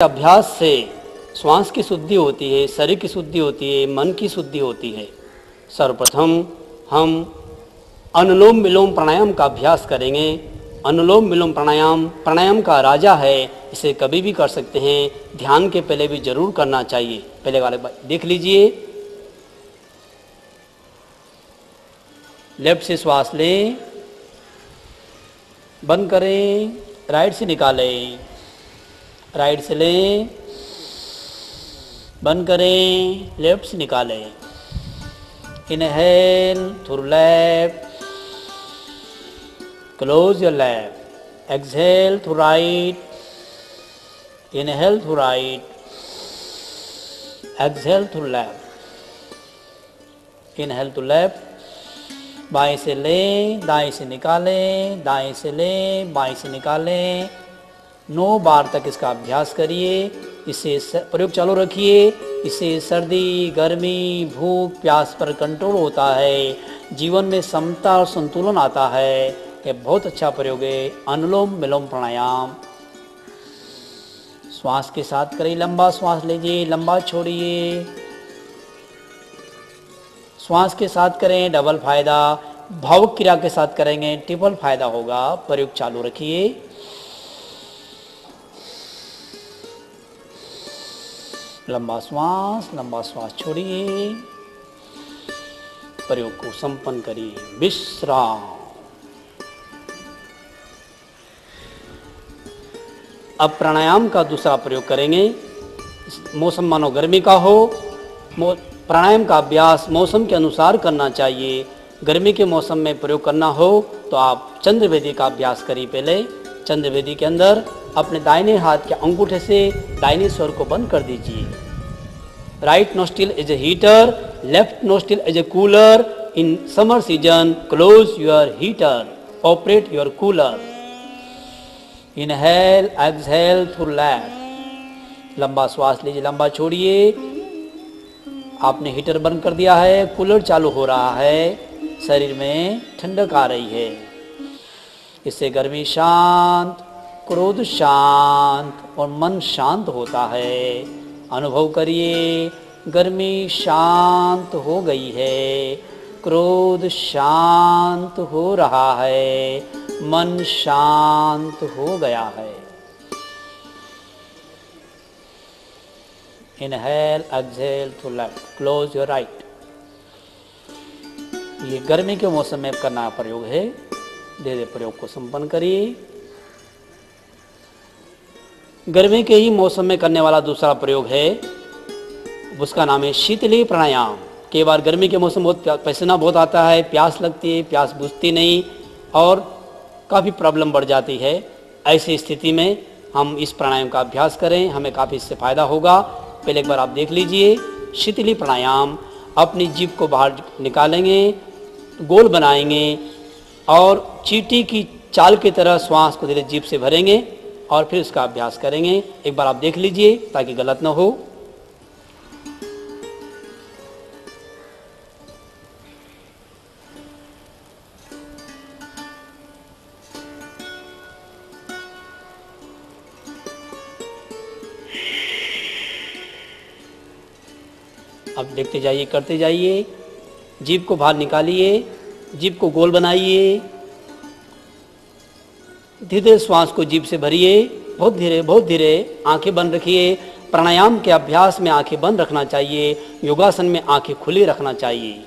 अभ्यास से श्वास की शुद्धि होती है, शरीर की शुद्धि होती है, मन की शुद्धि होती है। सर्वप्रथम हम अनुलोम विलोम प्राणायाम का अभ्यास करेंगे। अनुलोम विलोम प्राणायाम प्राणायाम का राजा है, इसे कभी भी कर सकते हैं। ध्यान के पहले भी जरूर करना चाहिए। पहले वाले देख लीजिए। लेफ्ट से श्वास लें, बंद करें, राइट से निकालें, राइट से लें, बंद करें, लेफ्ट से निकालें। Inhale through left, close your left, exhale through right, inhale through right, exhale through left, inhale to left. बाएं से लें, दाएं से निकालें, दाएं से लें, बाएं से निकालें। 9 बार तक इसका अभ्यास करिए। इसे प्रयोग चालू रखिए। इससे सर्दी, गर्मी, भूख, प्यास पर कंट्रोल होता है। जीवन में समता और संतुलन आता है। यह बहुत अच्छा प्रयोग है अनुलोम विलोम प्राणायाम। श्वास के साथ करिए। लंबा श्वास लीजिए, लंबा छोड़िए। श्वास के साथ करें डबल फायदा, भावुक क्रिया के साथ करेंगे ट्रिपल फायदा होगा। प्रयोग चालू रखिए। लंबा श्वास छोड़िए। प्रयोग को संपन्न करिए। विश्राम। अब प्राणायाम का दूसरा प्रयोग करेंगे। मौसम मानो गर्मी का हो, प्राणायाम का अभ्यास मौसम के अनुसार करना चाहिए। गर्मी के मौसम में प्रयोग करना हो तो आप चंद्रवेदी का अभ्यास करिए। पहले चंद्रवेदी के अंदर अपने दाहिने हाथ के अंगूठे से दाहिने स्वर को बंद कर दीजिए। Right nostril is a heater, left nostril is a cooler. In summer season close your heater, operate your cooler. Inhale exhale through left. लंबा श्वास लीजिए, लंबा छोड़िए। आपने हीटर बंद कर दिया है, कूलर चालू हो रहा है, शरीर में ठंडक आ रही है। इससे गर्मी शांत, क्रोध शांत और मन शांत होता है। अनुभव करिए, गर्मी शांत हो गई है, क्रोध शांत हो रहा है, मन शांत हो गया है। Inhale exhale to left, close your right. ये गर्मी के मौसम में करना प्रयोग है। धीरे प्रयोग को संपन्न करिए। गर्मी के ही मौसम में करने वाला दूसरा प्रयोग है, उसका नाम है शीतली प्राणायाम। कई बार गर्मी के मौसम बहुत पसीना बहुत आता है, प्यास लगती है, प्यास बुझती नहीं और काफ़ी प्रॉब्लम बढ़ जाती है। ऐसी स्थिति में हम इस प्राणायाम का अभ्यास करें, हमें काफ़ी इससे फायदा होगा। पहले एक बार आप देख लीजिए। शीतली प्राणायाम। अपनी जीभ को बाहर निकालेंगे, गोल बनाएंगे और चींटी की चाल की तरह श्वास को धीरे जीभ से भरेंगे और फिर इसका अभ्यास करेंगे। एक बार आप देख लीजिए ताकि गलत ना हो। अब देखते जाइए, करते जाइए। जीभ को बाहर निकालिए, जीभ को गोल बनाइए, धीरे धीरे श्वास को जीभ से भरिए, बहुत धीरे। आंखें बंद रखिए। प्राणायाम के अभ्यास में आंखें बंद रखना चाहिए, योगासन में आंखें खुली रखना चाहिए।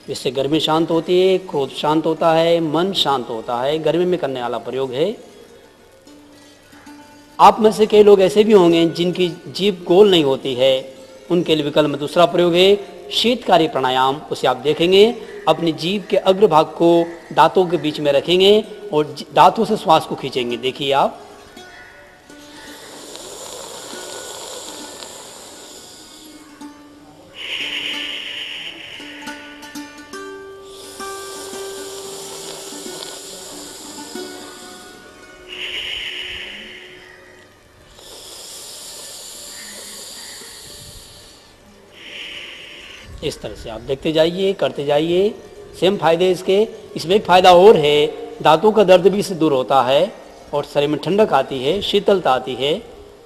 इससे गर्मी शांत होती है, क्रोध शांत होता है, मन शांत होता है। गर्मी में करने वाला प्रयोग है। आप में से कई लोग ऐसे भी होंगे जिनकी जीभ गोल नहीं होती है, उनके लिए विकल्प में दूसरा प्रयोग है शीतकारी प्राणायाम। उसे आप देखेंगे। अपनी जीभ के अग्रभाग को दांतों के बीच में रखेंगे और दांतों से श्वास को खींचेंगे। देखिए आप। इस तरह से आप देखते जाइए, करते जाइए। सेम फायदे इसके। इसमें एक फायदा और है, दांतों का दर्द भी इससे दूर होता है और शरीर में ठंडक आती है, शीतलता आती है।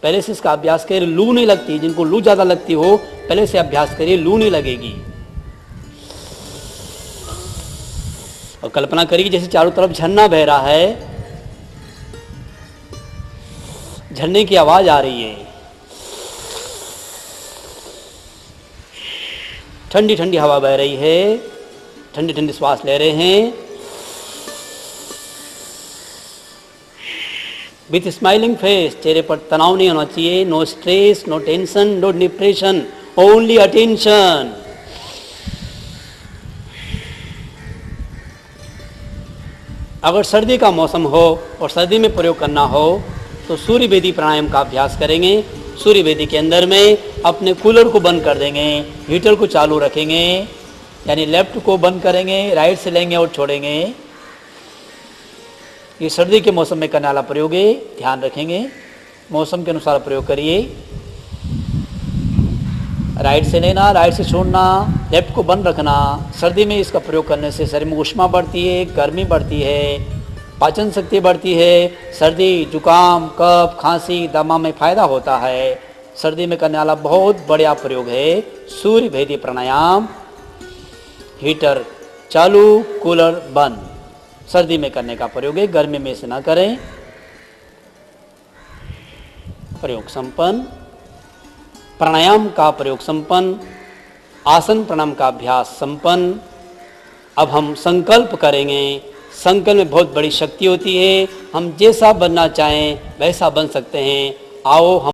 पहले से इसका अभ्यास करिए, लू नहीं लगती। जिनको लू ज़्यादा लगती हो पहले से अभ्यास करिए, लू नहीं लगेगी। और कल्पना करिए जैसे चारों तरफ झरना बह रहा है, झरने की आवाज आ रही है, ठंडी ठंडी हवा बह रही है, ठंडी ठंडी श्वास ले रहे हैं। विथ स्माइलिंग फेस, चेहरे पर तनाव नहीं होना चाहिए, no stress, no tension, no depression, only attention. अगर सर्दी का मौसम हो और सर्दी में प्रयोग करना हो तो सूर्य वेदी प्राणायाम का अभ्यास करेंगे। सूर्य वेदी के अंदर में अपने कूलर को बंद कर देंगे, हीटर को चालू रखेंगे, यानी लेफ्ट को बंद करेंगे, राइट से लेंगे और छोड़ेंगे। ये सर्दी के मौसम में करने वाला प्रयोग है, ध्यान रखेंगे, मौसम के अनुसार प्रयोग करिए। राइट से लेना, राइट से छोड़ना, लेफ्ट को बंद रखना। सर्दी में इसका प्रयोग करने से शरीर में ऊष्मा बढ़ती है, गर्मी बढ़ती है, पाचन शक्ति बढ़ती है। सर्दी, जुकाम, कफ, खांसी, दमा में फायदा होता है। सर्दी में करने वाला बहुत बढ़िया प्रयोग है सूर्य भेदी प्राणायाम। हीटर चालू, कूलर बंद, सर्दी में करने का प्रयोग है, गर्मी में इसे ना करें। प्रयोग संपन्न, प्राणायाम का प्रयोग संपन्न, आसन प्राणायाम का अभ्यास संपन्न। अब हम संकल्प करेंगे। संकल्प में बहुत बड़ी शक्ति होती है, हम जैसा बनना चाहें वैसा बन सकते हैं। आओ हम